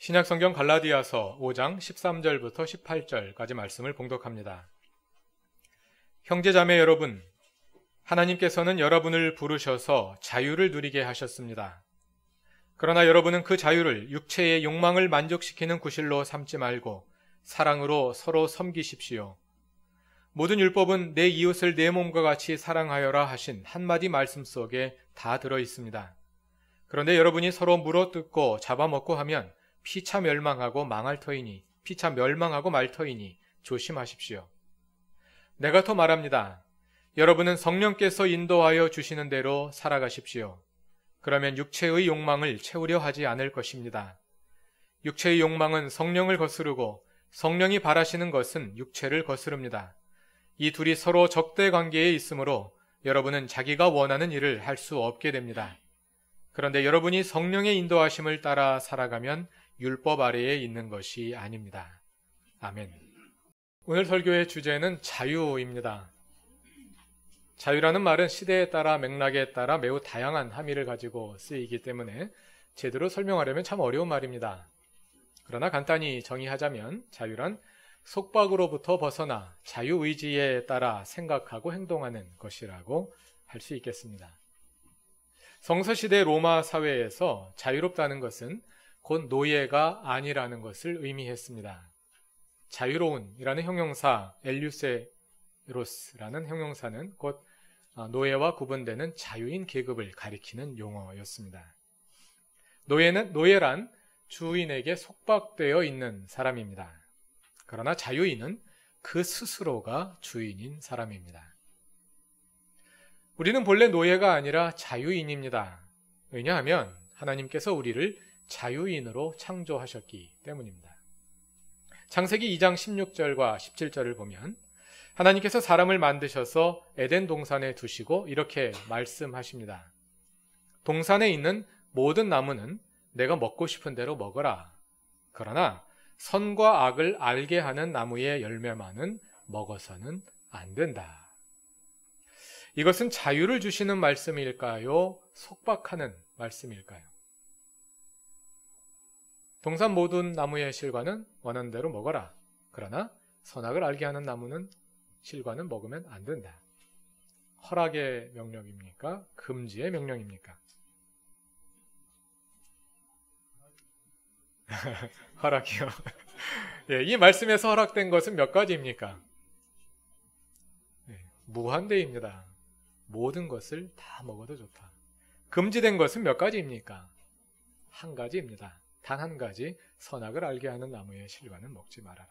신약성경 갈라디아서 5장 13절부터 18절까지 말씀을 봉독합니다. 형제자매 여러분, 하나님께서는 여러분을 부르셔서 자유를 누리게 하셨습니다. 그러나 여러분은 그 자유를 육체의 욕망을 만족시키는 구실로 삼지 말고 사랑으로 서로 섬기십시오. 모든 율법은 내 이웃을 내 몸과 같이 사랑하여라 하신 한마디 말씀 속에 다 들어 있습니다. 그런데 여러분이 서로 물어뜯고 잡아먹고 하면 피차 멸망하고 말 터이니 조심하십시오. 내가 더 말합니다. 여러분은 성령께서 인도하여 주시는 대로 살아가십시오. 그러면 육체의 욕망을 채우려 하지 않을 것입니다. 육체의 욕망은 성령을 거스르고 성령이 바라시는 것은 육체를 거스릅니다. 이 둘이 서로 적대 관계에 있으므로 여러분은 자기가 원하는 일을 할 수 없게 됩니다. 그런데 여러분이 성령의 인도하심을 따라 살아가면 율법 아래에 있는 것이 아닙니다. 아멘. 오늘 설교의 주제는 자유입니다. 자유라는 말은 시대에 따라 맥락에 따라 매우 다양한 함의를 가지고 쓰이기 때문에 제대로 설명하려면 참 어려운 말입니다. 그러나 간단히 정의하자면 자유란 속박으로부터 벗어나 자유의지에 따라 생각하고 행동하는 것이라고 할 수 있겠습니다. 성서시대 로마 사회에서 자유롭다는 것은 곧 노예가 아니라는 것을 의미했습니다. 자유로운이라는 형용사, 엘류세로스라는 형용사는 곧 노예와 구분되는 자유인 계급을 가리키는 용어였습니다. 노예란 주인에게 속박되어 있는 사람입니다. 그러나 자유인은 그 스스로가 주인인 사람입니다. 우리는 본래 노예가 아니라 자유인입니다. 왜냐하면 하나님께서 우리를 자유인으로 창조하셨기 때문입니다. 창세기 2장 16절과 17절을 보면 하나님께서 사람을 만드셔서 에덴 동산에 두시고 이렇게 말씀하십니다. 동산에 있는 모든 나무는 내가 먹고 싶은 대로 먹어라. 그러나 선과 악을 알게 하는 나무의 열매만은 먹어서는 안 된다. 이것은 자유를 주시는 말씀일까요? 속박하는 말씀일까요? 동산 모든 나무의 실과는 원하는 대로 먹어라. 그러나 선악을 알게 하는 나무는 실과는 먹으면 안 된다. 허락의 명령입니까? 금지의 명령입니까? 허락이요. 예, 이 말씀에서 허락된 것은 몇 가지입니까? 무한대입니다. 모든 것을 다 먹어도 좋다. 금지된 것은 몇 가지입니까? 한 가지입니다. 단 한 가지, 선악을 알게 하는 나무의 실과는 먹지 말아라.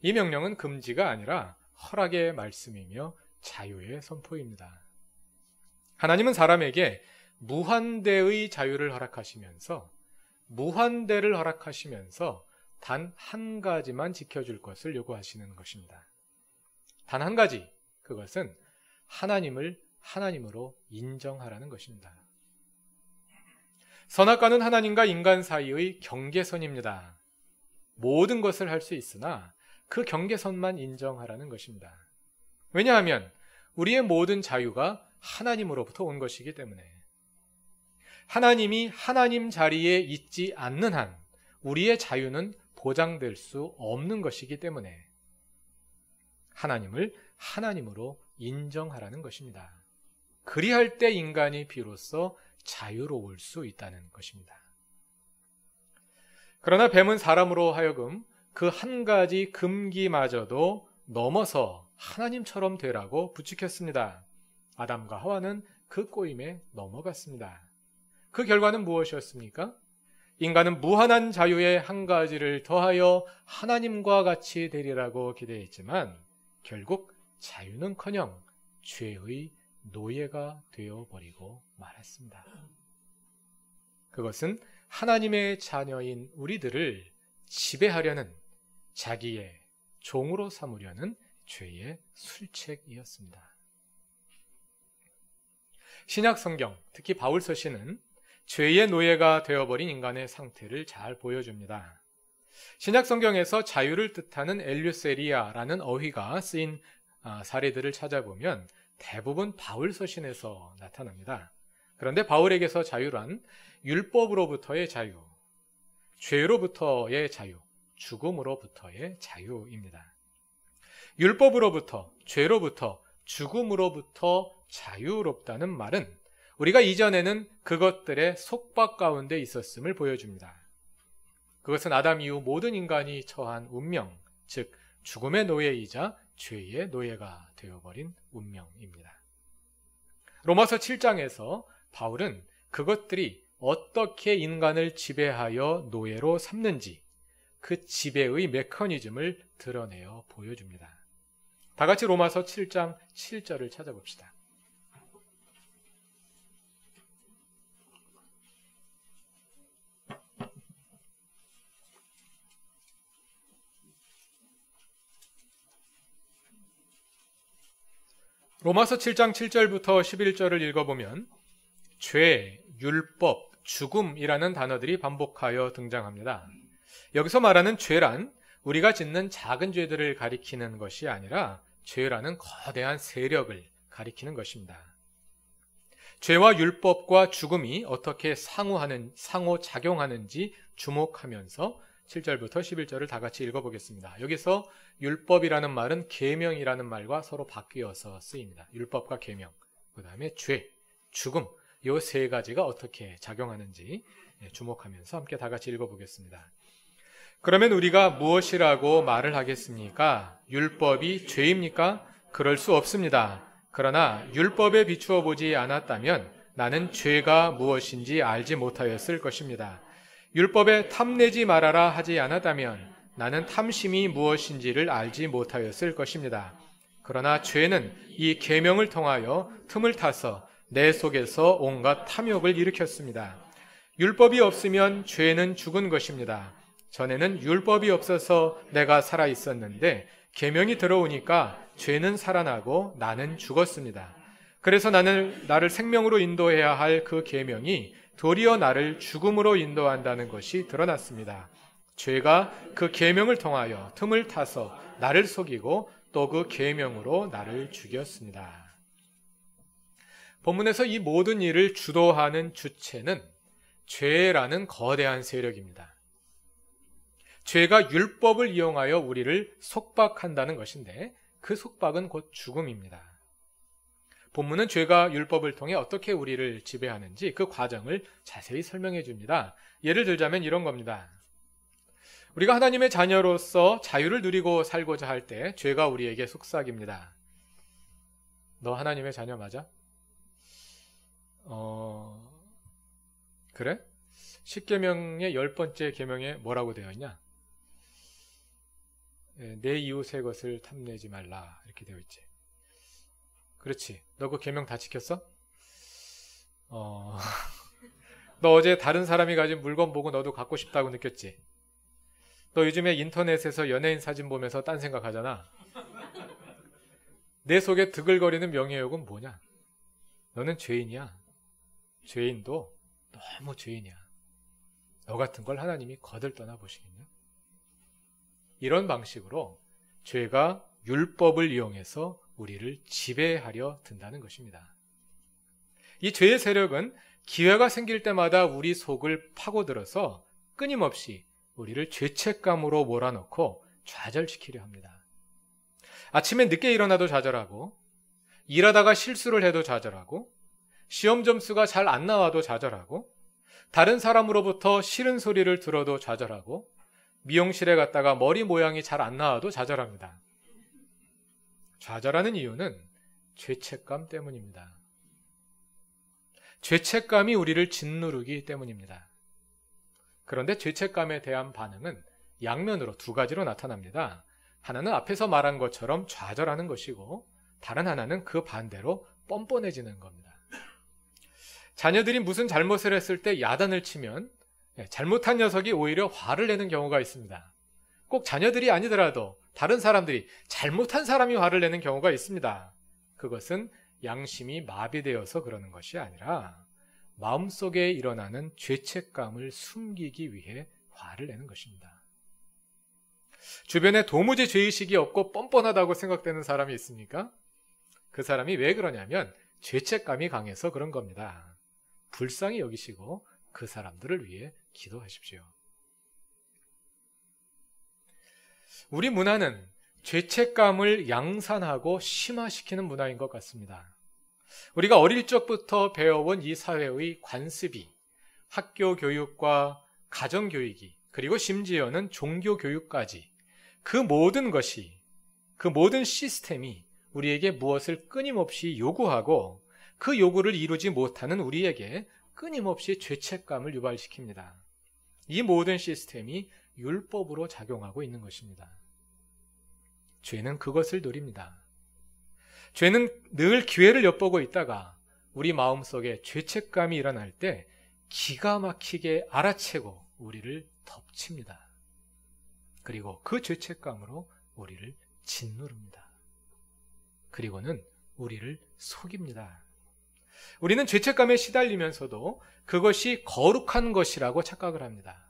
이 명령은 금지가 아니라 허락의 말씀이며 자유의 선포입니다. 하나님은 사람에게 무한대의 자유를 허락하시면서 단 한 가지만 지켜줄 것을 요구하시는 것입니다. 단 한 가지, 그것은 하나님을 하나님으로 인정하라는 것입니다. 선악과는 하나님과 인간 사이의 경계선입니다. 모든 것을 할 수 있으나 그 경계선만 인정하라는 것입니다. 왜냐하면 우리의 모든 자유가 하나님으로부터 온 것이기 때문에 하나님이 하나님 자리에 있지 않는 한 우리의 자유는 보장될 수 없는 것이기 때문에 하나님을 하나님으로 인정하라는 것입니다. 그리할 때 인간이 비로소 자유로울 수 있다는 것입니다. 그러나 뱀은 사람으로 하여금 그 한 가지 금기마저도 넘어서 하나님처럼 되라고 부추겼습니다. 아담과 하와는 그 꼬임에 넘어갔습니다. 그 결과는 무엇이었습니까? 인간은 무한한 자유의 한 가지를 더하여 하나님과 같이 되리라고 기대했지만 결국 자유는커녕 죄의 노예가 되어버리고 말았습니다. 그것은 하나님의 자녀인 우리들을 지배하려는 자기의 종으로 삼으려는 죄의 술책이었습니다. 신약 성경, 특히 바울 서신은 죄의 노예가 되어버린 인간의 상태를 잘 보여줍니다. 신약 성경에서 자유를 뜻하는 엘유세리아라는 어휘가 쓰인 사례들을 찾아보면 대부분 바울 서신에서 나타납니다. 그런데 바울에게서 자유란 율법으로부터의 자유, 죄로부터의 자유, 죽음으로부터의 자유입니다. 율법으로부터, 죄로부터, 죽음으로부터 자유롭다는 말은 우리가 이전에는 그것들의 속박 가운데 있었음을 보여줍니다. 그것은 아담 이후 모든 인간이 처한 운명, 즉 죽음의 노예이자 죄의 노예가 되어버린 운명입니다. 로마서 7장에서 바울은 그것들이 어떻게 인간을 지배하여 노예로 삼는지 그 지배의 메커니즘을 드러내어 보여줍니다. 다 같이 로마서 7장 7절을 찾아봅시다. 로마서 7장 7절부터 11절을 읽어보면 죄, 율법, 죽음이라는 단어들이 반복하여 등장합니다. 여기서 말하는 죄란 우리가 짓는 작은 죄들을 가리키는 것이 아니라 죄라는 거대한 세력을 가리키는 것입니다. 죄와 율법과 죽음이 어떻게 상호작용하는지 주목하면서 7절부터 11절을 다 같이 읽어보겠습니다. 여기서 율법이라는 말은 계명이라는 말과 서로 바뀌어서 쓰입니다. 율법과 계명, 그 다음에 죄, 죽음, 이 세 가지가 어떻게 작용하는지 주목하면서 함께 다 같이 읽어보겠습니다. 그러면 우리가 무엇이라고 말을 하겠습니까? 율법이 죄입니까? 그럴 수 없습니다. 그러나 율법에 비추어 보지 않았다면 나는 죄가 무엇인지 알지 못하였을 것입니다. 율법에 탐내지 말아라 하지 않았다면 나는 탐심이 무엇인지를 알지 못하였을 것입니다. 그러나 죄는 이 계명을 통하여 틈을 타서 내 속에서 온갖 탐욕을 일으켰습니다. 율법이 없으면 죄는 죽은 것입니다. 전에는 율법이 없어서 내가 살아 있었는데 계명이 들어오니까 죄는 살아나고 나는 죽었습니다. 그래서 나를 생명으로 인도해야 할 그 계명이 도리어 나를 죽음으로 인도한다는 것이 드러났습니다. 죄가 그 계명을 통하여 틈을 타서 나를 속이고 또 그 계명으로 나를 죽였습니다. 본문에서 이 모든 일을 주도하는 주체는 죄라는 거대한 세력입니다. 죄가 율법을 이용하여 우리를 속박한다는 것인데 그 속박은 곧 죽음입니다. 본문은 죄가 율법을 통해 어떻게 우리를 지배하는지 그 과정을 자세히 설명해 줍니다. 예를 들자면 이런 겁니다. 우리가 하나님의 자녀로서 자유를 누리고 살고자 할 때 죄가 우리에게 속삭입니다. 너 하나님의 자녀 맞아? 그래? 10계명의 10번째 계명에 뭐라고 되어 있냐? 내 이웃의 것을 탐내지 말라 이렇게 되어 있지. 그렇지. 너 그 계명 다 지켰어? 너 어제 다른 사람이 가진 물건 보고 너도 갖고 싶다고 느꼈지? 너 요즘에 인터넷에서 연예인 사진 보면서 딴 생각하잖아. 내 속에 드글거리는 명예욕은 뭐냐? 너는 죄인이야. 죄인도 너무 죄인이야. 너 같은 걸 하나님이 거들떠나 보시겠냐? 이런 방식으로 죄가 율법을 이용해서 우리를 지배하려 든다는 것입니다. 이 죄의 세력은 기회가 생길 때마다 우리 속을 파고들어서 끊임없이 우리를 죄책감으로 몰아넣고 좌절시키려 합니다. 아침에 늦게 일어나도 좌절하고, 일하다가 실수를 해도 좌절하고, 시험 점수가 잘 안 나와도 좌절하고, 다른 사람으로부터 싫은 소리를 들어도 좌절하고, 미용실에 갔다가 머리 모양이 잘 안 나와도 좌절합니다. 좌절하는 이유는 죄책감 때문입니다. 죄책감이 우리를 짓누르기 때문입니다. 그런데 죄책감에 대한 반응은 양면으로 두 가지로 나타납니다. 하나는 앞에서 말한 것처럼 좌절하는 것이고 다른 하나는 그 반대로 뻔뻔해지는 겁니다. 자녀들이 무슨 잘못을 했을 때 야단을 치면 잘못한 녀석이 오히려 화를 내는 경우가 있습니다. 꼭 자녀들이 아니더라도 다른 사람들이 잘못한 사람이 화를 내는 경우가 있습니다. 그것은 양심이 마비되어서 그러는 것이 아니라 마음속에 일어나는 죄책감을 숨기기 위해 화를 내는 것입니다. 주변에 도무지 죄의식이 없고 뻔뻔하다고 생각되는 사람이 있습니까? 그 사람이 왜 그러냐면 죄책감이 강해서 그런 겁니다. 불쌍히 여기시고 그 사람들을 위해 기도하십시오. 우리 문화는 죄책감을 양산하고 심화시키는 문화인 것 같습니다. 우리가 어릴 적부터 배워온 이 사회의 관습이 학교 교육과 가정 교육이 그리고 심지어는 종교 교육까지 그 모든 것이 그 모든 시스템이 우리에게 무엇을 끊임없이 요구하고 그 요구를 이루지 못하는 우리에게 끊임없이 죄책감을 유발시킵니다. 이 모든 시스템이 율법으로 작용하고 있는 것입니다. 죄는 그것을 노립니다. 죄는 늘 기회를 엿보고 있다가 우리 마음속에 죄책감이 일어날 때 기가 막히게 알아채고 우리를 덮칩니다. 그리고 그 죄책감으로 우리를 짓누릅니다. 그리고는 우리를 속입니다. 우리는 죄책감에 시달리면서도 그것이 거룩한 것이라고 착각을 합니다.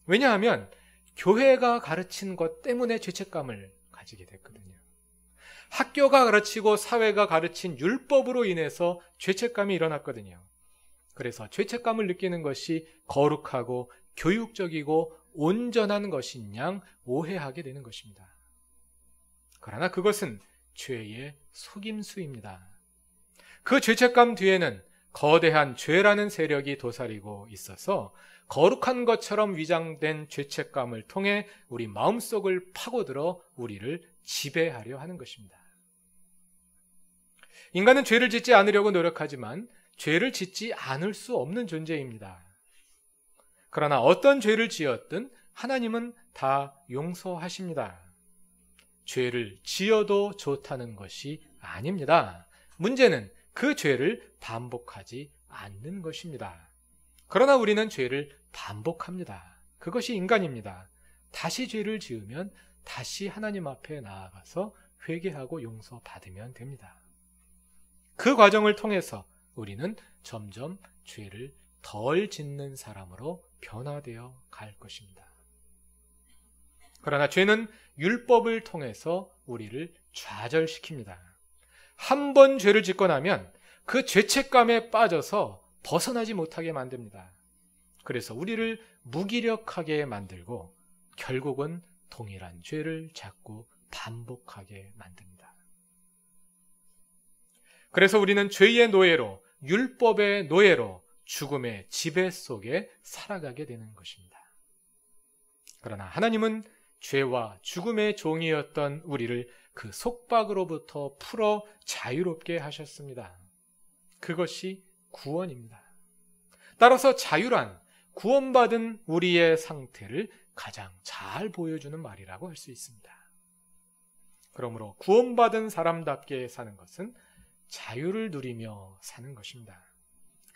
왜냐하면 교회가 가르친 것 때문에 죄책감을 가지게 됐거든요. 학교가 가르치고 사회가 가르친 율법으로 인해서 죄책감이 일어났거든요. 그래서 죄책감을 느끼는 것이 거룩하고 교육적이고 온전한 것인 양 오해하게 되는 것입니다. 그러나 그것은 죄의 속임수입니다. 그 죄책감 뒤에는 거대한 죄라는 세력이 도사리고 있어서 거룩한 것처럼 위장된 죄책감을 통해 우리 마음속을 파고들어 우리를 지배하려 하는 것입니다. 인간은 죄를 짓지 않으려고 노력하지만 죄를 짓지 않을 수 없는 존재입니다. 그러나 어떤 죄를 지었든 하나님은 다 용서하십니다. 죄를 지어도 좋다는 것이 아닙니다. 문제는 그 죄를 반복하지 않는 것입니다. 그러나 우리는 죄를 반복합니다. 그것이 인간입니다. 다시 죄를 지으면 다시 하나님 앞에 나아가서 회개하고 용서받으면 됩니다. 그 과정을 통해서 우리는 점점 죄를 덜 짓는 사람으로 변화되어 갈 것입니다. 그러나 죄는 율법을 통해서 우리를 좌절시킵니다. 한 번 죄를 짓고 나면 그 죄책감에 빠져서 벗어나지 못하게 만듭니다. 그래서 우리를 무기력하게 만들고 결국은 동일한 죄를 자꾸 반복하게 만듭니다. 그래서 우리는 죄의 노예로, 율법의 노예로 죽음의 지배 속에 살아가게 되는 것입니다. 그러나 하나님은 죄와 죽음의 종이었던 우리를 그 속박으로부터 풀어 자유롭게 하셨습니다. 그것이 구원입니다. 따라서 자유란 구원받은 우리의 상태를 가장 잘 보여주는 말이라고 할 수 있습니다. 그러므로 구원받은 사람답게 사는 것은 자유를 누리며 사는 것입니다.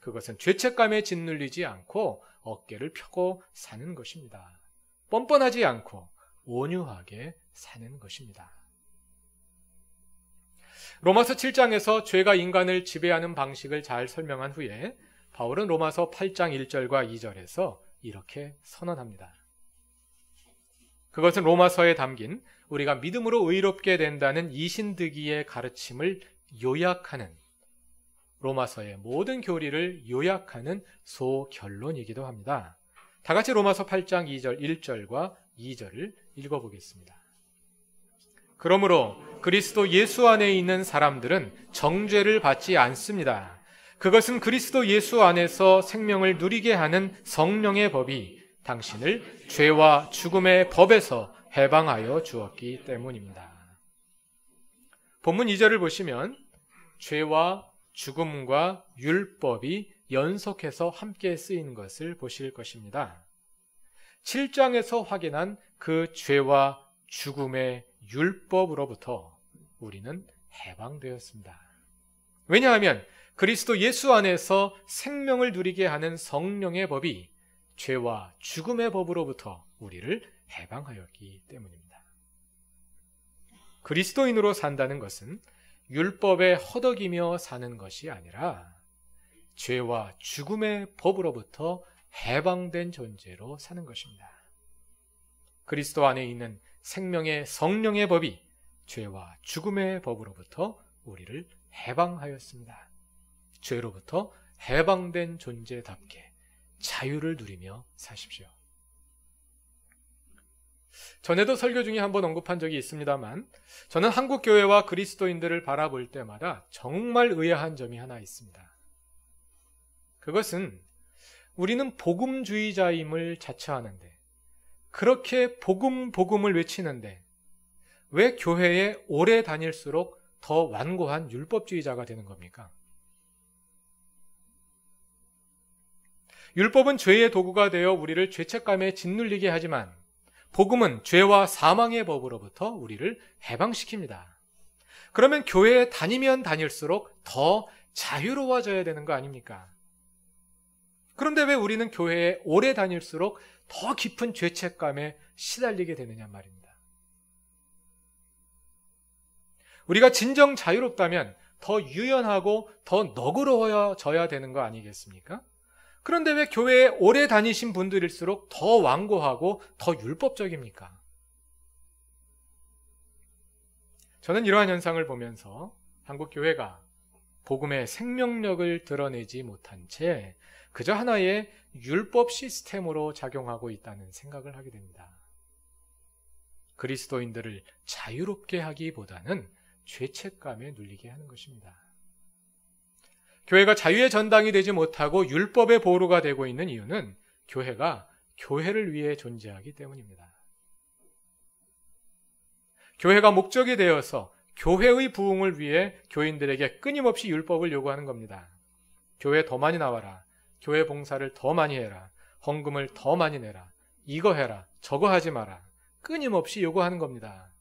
그것은 죄책감에 짓눌리지 않고 어깨를 펴고 사는 것입니다. 뻔뻔하지 않고 온유하게 사는 것입니다. 로마서 7장에서 죄가 인간을 지배하는 방식을 잘 설명한 후에 바울은 로마서 8장 1절과 2절에서 이렇게 선언합니다. 그것은 로마서에 담긴 우리가 믿음으로 의롭게 된다는 이신득이의 가르침을 요약하는, 로마서의 모든 교리를 요약하는 소결론이기도 합니다. 다 같이 로마서 8장 2절 1절과 2절을 읽어보겠습니다. 그러므로 그리스도 예수 안에 있는 사람들은 정죄를 받지 않습니다. 그것은 그리스도 예수 안에서 생명을 누리게 하는 성령의 법이 당신을 죄와 죽음의 법에서 해방하여 주었기 때문입니다. 본문 2절을 보시면 죄와 죽음과 율법이 연속해서 함께 쓰인 것을 보실 것입니다. 7장에서 확인한 그 죄와 죽음의 율법으로부터 우리는 해방되었습니다. 왜냐하면 그리스도 예수 안에서 생명을 누리게 하는 성령의 법이 죄와 죽음의 법으로부터 우리를 해방하였기 때문입니다. 그리스도인으로 산다는 것은 율법에 허덕이며 사는 것이 아니라 죄와 죽음의 법으로부터 해방된 존재로 사는 것입니다. 그리스도 안에 있는 생명의 성령의 법이 죄와 죽음의 법으로부터 우리를 해방하였습니다. 죄로부터 해방된 존재답게 자유를 누리며 사십시오. 전에도 설교 중에 한번 언급한 적이 있습니다만 저는 한국 교회와 그리스도인들을 바라볼 때마다 정말 의아한 점이 하나 있습니다. 그것은 우리는 복음주의자임을 자처하는데, 그렇게 복음을 외치는데 왜 교회에 오래 다닐수록 더 완고한 율법주의자가 되는 겁니까? 율법은 죄의 도구가 되어 우리를 죄책감에 짓눌리게 하지만 복음은 죄와 사망의 법으로부터 우리를 해방시킵니다. 그러면 교회에 다니면 다닐수록 더 자유로워져야 되는 거 아닙니까? 그런데 왜 우리는 교회에 오래 다닐수록 더 깊은 죄책감에 시달리게 되느냐 말입니다. 우리가 진정 자유롭다면 더 유연하고 더 너그러워져야 되는 거 아니겠습니까? 그런데 왜 교회에 오래 다니신 분들일수록 더 완고하고 더 율법적입니까? 저는 이러한 현상을 보면서 한국 교회가 복음의 생명력을 드러내지 못한 채 그저 하나의 율법 시스템으로 작용하고 있다는 생각을 하게 됩니다. 그리스도인들을 자유롭게 하기보다는 죄책감에 눌리게 하는 것입니다. 교회가 자유의 전당이 되지 못하고 율법의 보루가 되고 있는 이유는 교회가 교회를 위해 존재하기 때문입니다. 교회가 목적이 되어서 교회의 부흥을 위해 교인들에게 끊임없이 율법을 요구하는 겁니다. 교회 더 많이 나와라. 교회 봉사를 더 많이 해라. 헌금을 더 많이 내라. 이거 해라. 저거 하지 마라. 끊임없이 요구하는 겁니다.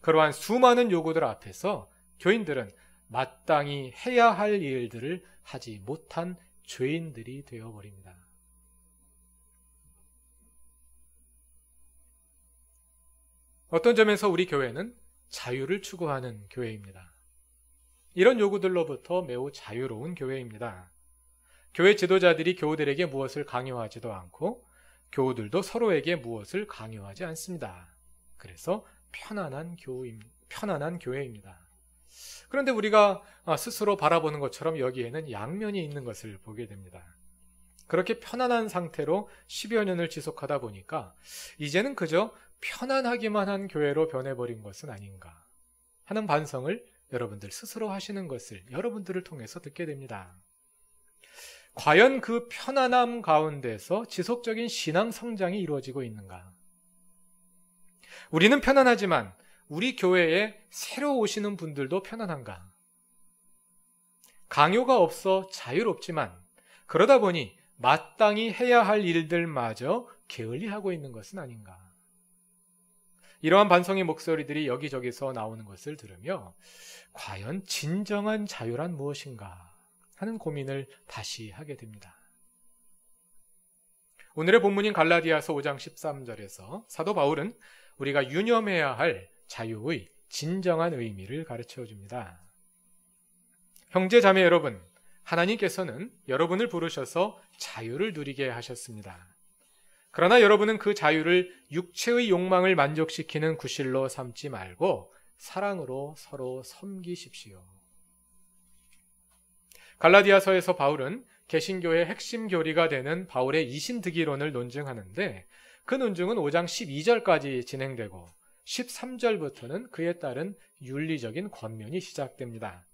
그러한 수많은 요구들 앞에서 교인들은 마땅히 해야 할 일들을 하지 못한 죄인들이 되어버립니다. 어떤 점에서 우리 교회는 자유를 추구하는 교회입니다. 이런 요구들로부터 매우 자유로운 교회입니다. 교회 지도자들이 교우들에게 무엇을 강요하지도 않고 교우들도 서로에게 무엇을 강요하지 않습니다. 그래서 편안한 교회입니다. 그런데 우리가 스스로 바라보는 것처럼 여기에는 양면이 있는 것을 보게 됩니다. 그렇게 편안한 상태로 10여 년을 지속하다 보니까 이제는 그저 편안하기만 한 교회로 변해버린 것은 아닌가 하는 반성을 여러분들 스스로 하시는 것을 여러분들을 통해서 듣게 됩니다. 과연 그 편안함 가운데서 지속적인 신앙 성장이 이루어지고 있는가? 우리는 편안하지만 우리 교회에 새로 오시는 분들도 편안한가? 강요가 없어 자유롭지만 그러다 보니 마땅히 해야 할 일들마저 게을리하고 있는 것은 아닌가? 이러한 반성의 목소리들이 여기저기서 나오는 것을 들으며 과연 진정한 자유란 무엇인가 하는 고민을 다시 하게 됩니다. 오늘의 본문인 갈라디아서 5장 13절에서 사도 바울은 우리가 유념해야 할 자유의 진정한 의미를 가르쳐 줍니다. 형제 자매 여러분, 하나님께서는 여러분을 부르셔서 자유를 누리게 하셨습니다. 그러나 여러분은 그 자유를 육체의 욕망을 만족시키는 구실로 삼지 말고 사랑으로 서로 섬기십시오. 갈라디아서에서 바울은 개신교의 핵심 교리가 되는 바울의 이신득이론을 논증하는데 그 논증은 5장 12절까지 진행되고 13절부터는 그에 따른 윤리적인 권면이 시작됩니다.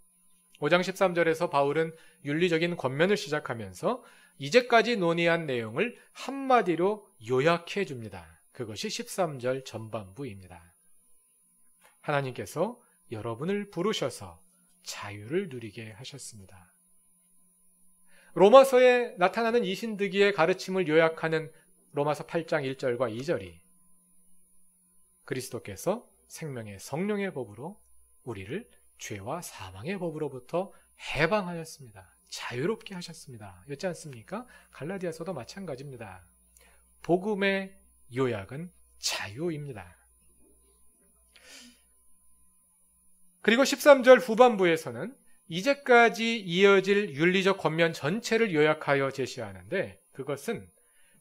5장 13절에서 바울은 윤리적인 권면을 시작하면서 이제까지 논의한 내용을 한마디로 요약해 줍니다. 그것이 13절 전반부입니다. 하나님께서 여러분을 부르셔서 자유를 누리게 하셨습니다. 로마서에 나타나는 이신득이의 가르침을 요약하는 로마서 8장 1절과 2절이 그리스도께서 생명의 성령의 법으로 우리를 죄와 사망의 법으로부터 해방하였습니다. 자유롭게 하셨습니다. 였지 않습니까? 갈라디아서도 마찬가지입니다. 복음의 요약은 자유입니다. 그리고 13절 후반부에서는 이제까지 이어질 윤리적 권면 전체를 요약하여 제시하는데 그것은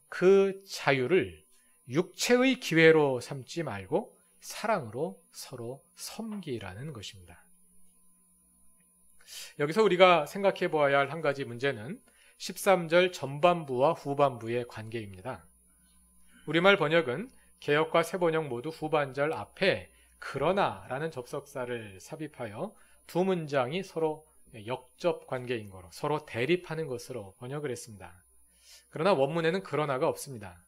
그 자유를 육체의 기회로 삼지 말고 사랑으로 서로 섬기라는 것입니다. 여기서 우리가 생각해 보아야 할 한 가지 문제는 13절 전반부와 후반부의 관계입니다. 우리말 번역은 개역과 새번역 모두 후반절 앞에 그러나라는 접속사를 삽입하여 두 문장이 서로 역접 관계인 거로 서로 대립하는 것으로 번역을 했습니다. 그러나 원문에는 그러나가 없습니다.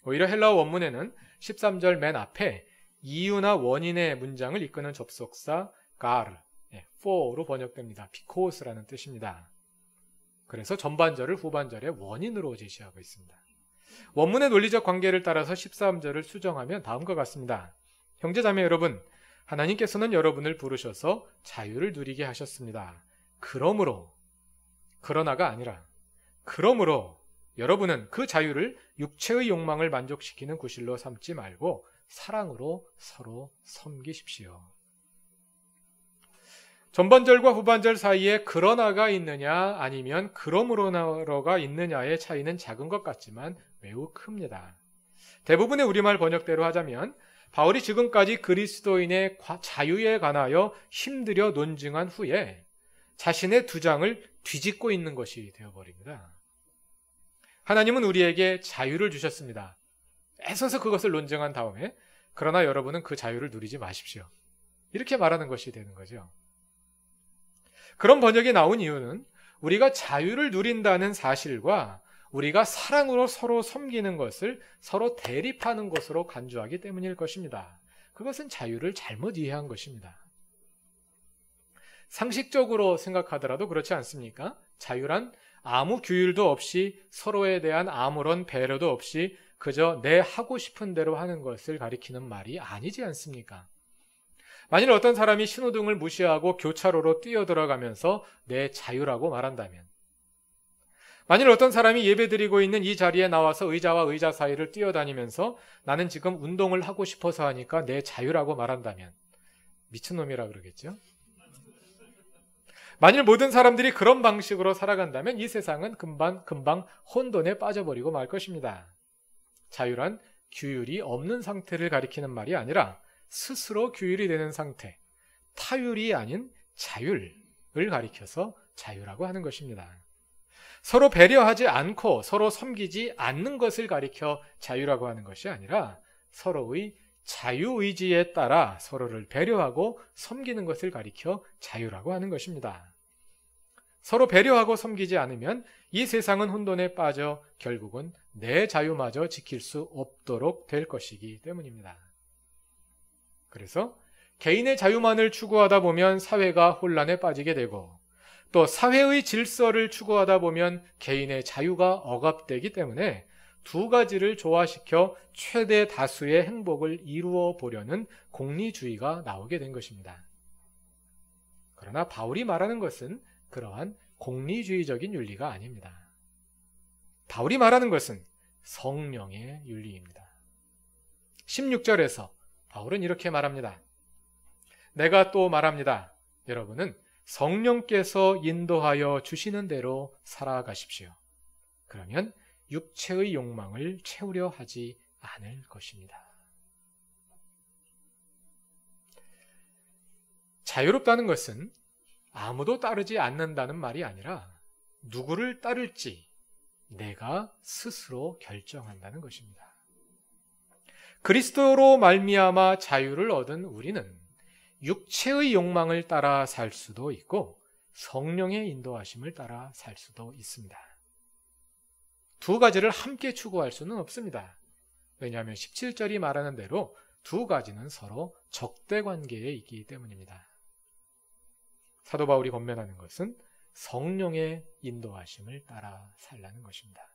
오히려 헬라어 원문에는 13절 맨 앞에 이유나 원인의 문장을 이끄는 접속사 gar, for로 번역됩니다. because라는 뜻입니다. 그래서 전반절을 후반절의 원인으로 제시하고 있습니다. 원문의 논리적 관계를 따라서 13절을 수정하면 다음과 같습니다. 형제자매 여러분, 하나님께서는 여러분을 부르셔서 자유를 누리게 하셨습니다. 그러므로, 그러나가 아니라 그러므로 여러분은 그 자유를 육체의 욕망을 만족시키는 구실로 삼지 말고 사랑으로 서로 섬기십시오. 전반절과 후반절 사이에 그러나가 있느냐 아니면 그러므로가 있느냐의 차이는 작은 것 같지만 매우 큽니다. 대부분의 우리말 번역대로 하자면 바울이 지금까지 그리스도인의 자유에 관하여 힘들여 논증한 후에 자신의 주장을 뒤집고 있는 것이 되어버립니다. 하나님은 우리에게 자유를 주셨습니다. 애써서 그것을 논증한 다음에 그러나 여러분은 그 자유를 누리지 마십시오. 이렇게 말하는 것이 되는 거죠. 그런 번역이 나온 이유는 우리가 자유를 누린다는 사실과 우리가 사랑으로 서로 섬기는 것을 서로 대립하는 것으로 간주하기 때문일 것입니다. 그것은 자유를 잘못 이해한 것입니다. 상식적으로 생각하더라도 그렇지 않습니까? 자유란 아무 규율도 없이 서로에 대한 아무런 배려도 없이 그저 내 하고 싶은 대로 하는 것을 가리키는 말이 아니지 않습니까? 만일 어떤 사람이 신호등을 무시하고 교차로로 뛰어들어가면서 내 자유라고 말한다면, 만일 어떤 사람이 예배드리고 있는 이 자리에 나와서 의자와 의자 사이를 뛰어다니면서 나는 지금 운동을 하고 싶어서 하니까 내 자유라고 말한다면 미친놈이라 그러겠죠? 만일 모든 사람들이 그런 방식으로 살아간다면 이 세상은 금방 혼돈에 빠져버리고 말 것입니다. 자유란 규율이 없는 상태를 가리키는 말이 아니라 스스로 규율이 되는 상태, 타율이 아닌 자율을 가리켜서 자유라고 하는 것입니다. 서로 배려하지 않고 서로 섬기지 않는 것을 가리켜 자유라고 하는 것이 아니라 서로의 자유의지에 따라 서로를 배려하고 섬기는 것을 가리켜 자유라고 하는 것입니다. 서로 배려하고 섬기지 않으면 이 세상은 혼돈에 빠져 결국은 내 자유마저 지킬 수 없도록 될 것이기 때문입니다. 그래서 개인의 자유만을 추구하다 보면 사회가 혼란에 빠지게 되고 또 사회의 질서를 추구하다 보면 개인의 자유가 억압되기 때문에 두 가지를 조화시켜 최대 다수의 행복을 이루어 보려는 공리주의가 나오게 된 것입니다. 그러나 바울이 말하는 것은 그러한 공리주의적인 윤리가 아닙니다. 바울이 말하는 것은 성령의 윤리입니다. 16절에서 바울은 이렇게 말합니다. 내가 또 말합니다. 여러분은 성령께서 인도하여 주시는 대로 살아가십시오. 그러면 육체의 욕망을 채우려 하지 않을 것입니다. 자유롭다는 것은 아무도 따르지 않는다는 말이 아니라 누구를 따를지 내가 스스로 결정한다는 것입니다. 그리스도로 말미암아 자유를 얻은 우리는 육체의 욕망을 따라 살 수도 있고 성령의 인도하심을 따라 살 수도 있습니다. 두 가지를 함께 추구할 수는 없습니다. 왜냐하면 17절이 말하는 대로 두 가지는 서로 적대 관계에 있기 때문입니다. 사도 바울이 권면하는 것은 성령의 인도하심을 따라 살라는 것입니다.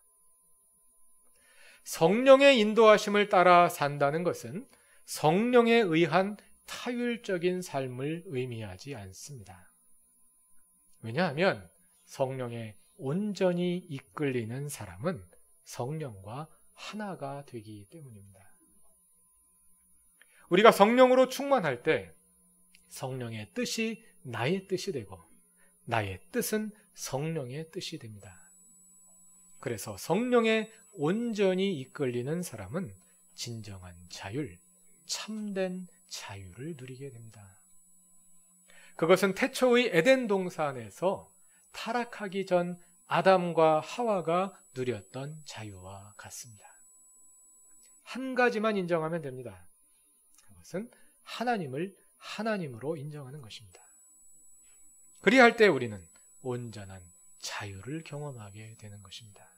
성령의 인도하심을 따라 산다는 것은 성령에 의한 타율적인 삶을 의미하지 않습니다. 왜냐하면 성령에 온전히 이끌리는 사람은 성령과 하나가 되기 때문입니다. 우리가 성령으로 충만할 때 성령의 뜻이 나의 뜻이 되고 나의 뜻은 성령의 뜻이 됩니다. 그래서 성령에 온전히 이끌리는 사람은 진정한 자율, 참된 자유를 누리게 됩니다. 그것은 태초의 에덴 동산에서 타락하기 전 아담과 하와가 누렸던 자유와 같습니다. 한 가지만 인정하면 됩니다. 그것은 하나님을 하나님으로 인정하는 것입니다. 그리할 때 우리는 온전한 자유를 경험하게 되는 것입니다.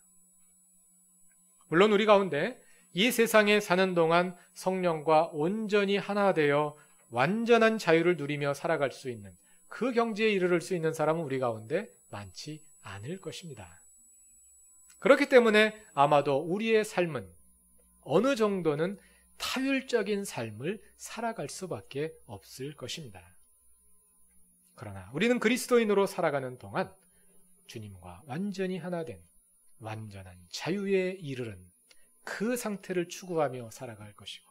물론 우리 가운데 이 세상에 사는 동안 성령과 온전히 하나 되어 완전한 자유를 누리며 살아갈 수 있는 그 경지에 이르를 수 있는 사람은 우리 가운데 많지 않을 것입니다. 그렇기 때문에 아마도 우리의 삶은 어느 정도는 타율적인 삶을 살아갈 수밖에 없을 것입니다. 그러나 우리는 그리스도인으로 살아가는 동안 주님과 완전히 하나 된 완전한 자유에 이르는 그 상태를 추구하며 살아갈 것이고,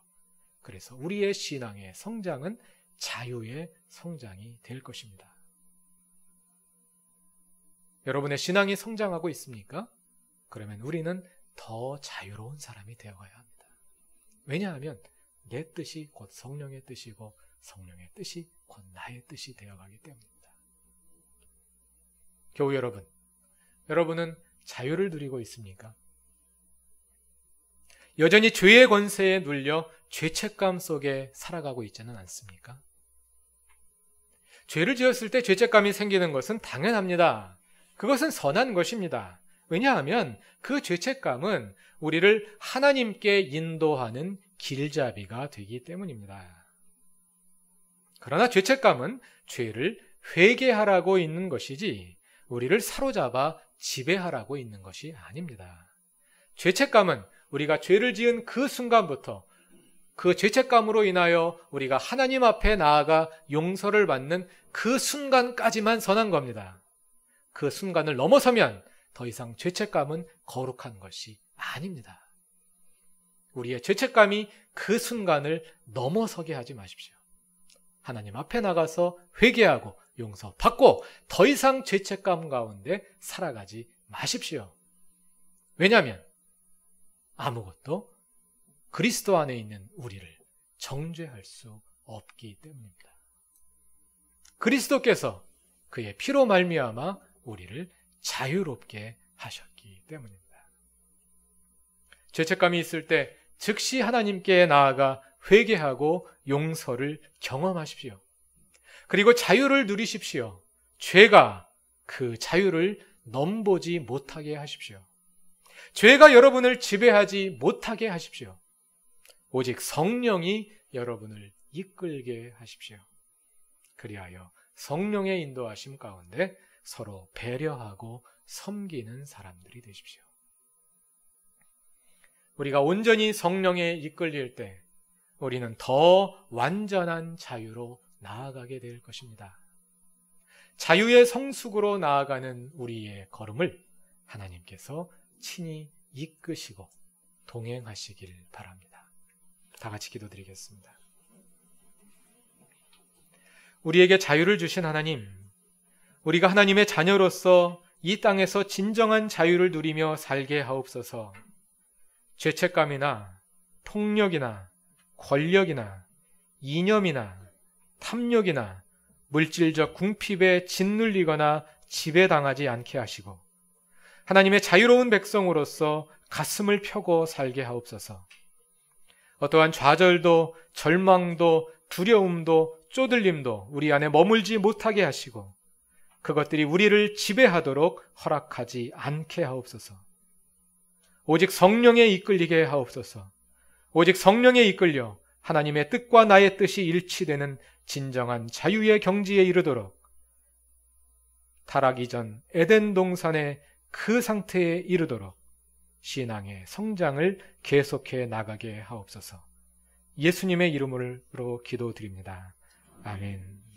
그래서 우리의 신앙의 성장은 자유의 성장이 될 것입니다. 여러분의 신앙이 성장하고 있습니까? 그러면 우리는 더 자유로운 사람이 되어가야 합니다. 왜냐하면 내 뜻이 곧 성령의 뜻이고 성령의 뜻이 곧 나의 뜻이 되어가기 때문입니다. 교우 여러분, 여러분은 자유를 누리고 있습니까? 여전히 죄의 권세에 눌려 죄책감 속에 살아가고 있지는 않습니까? 죄를 지었을 때 죄책감이 생기는 것은 당연합니다. 그것은 선한 것입니다. 왜냐하면 그 죄책감은 우리를 하나님께 인도하는 길잡이가 되기 때문입니다. 그러나 죄책감은 죄를 회개하라고 있는 것이지 우리를 사로잡아 지배하라고 있는 것이 아닙니다. 죄책감은 우리가 죄를 지은 그 순간부터 그 죄책감으로 인하여 우리가 하나님 앞에 나아가 용서를 받는 그 순간까지만 선한 겁니다. 그 순간을 넘어서면 더 이상 죄책감은 거룩한 것이 아닙니다. 우리의 죄책감이 그 순간을 넘어서게 하지 마십시오. 하나님 앞에 나가서 회개하고 용서받고 더 이상 죄책감 가운데 살아가지 마십시오. 왜냐하면 아무것도 그리스도 안에 있는 우리를 정죄할 수 없기 때문입니다. 그리스도께서 그의 피로 말미암아 우리를 자유롭게 하셨기 때문입니다. 죄책감이 있을 때 즉시 하나님께 나아가 회개하고 용서를 경험하십시오. 그리고 자유를 누리십시오. 죄가 그 자유를 넘보지 못하게 하십시오. 죄가 여러분을 지배하지 못하게 하십시오. 오직 성령이 여러분을 이끌게 하십시오. 그리하여 성령의 인도하심 가운데 서로 배려하고 섬기는 사람들이 되십시오. 우리가 온전히 성령에 이끌릴 때 우리는 더 완전한 자유로 나아가게 될 것입니다. 자유의 성숙으로 나아가는 우리의 걸음을 하나님께서 친히 이끄시고 동행하시길 바랍니다. 다 같이 기도드리겠습니다. 우리에게 자유를 주신 하나님, 우리가 하나님의 자녀로서 이 땅에서 진정한 자유를 누리며 살게 하옵소서. 죄책감이나 폭력이나 권력이나 이념이나 탐욕이나 물질적 궁핍에 짓눌리거나 지배당하지 않게 하시고 하나님의 자유로운 백성으로서 가슴을 펴고 살게 하옵소서. 어떠한 좌절도 절망도 두려움도 쪼들림도 우리 안에 머물지 못하게 하시고 그것들이 우리를 지배하도록 허락하지 않게 하옵소서. 오직 성령에 이끌리게 하옵소서. 오직 성령에 이끌려 하나님의 뜻과 나의 뜻이 일치되는 진정한 자유의 경지에 이르도록 타락 이전 에덴 동산의 그 상태에 이르도록 신앙의 성장을 계속해 나가게 하옵소서. 예수님의 이름으로 기도드립니다. 아멘.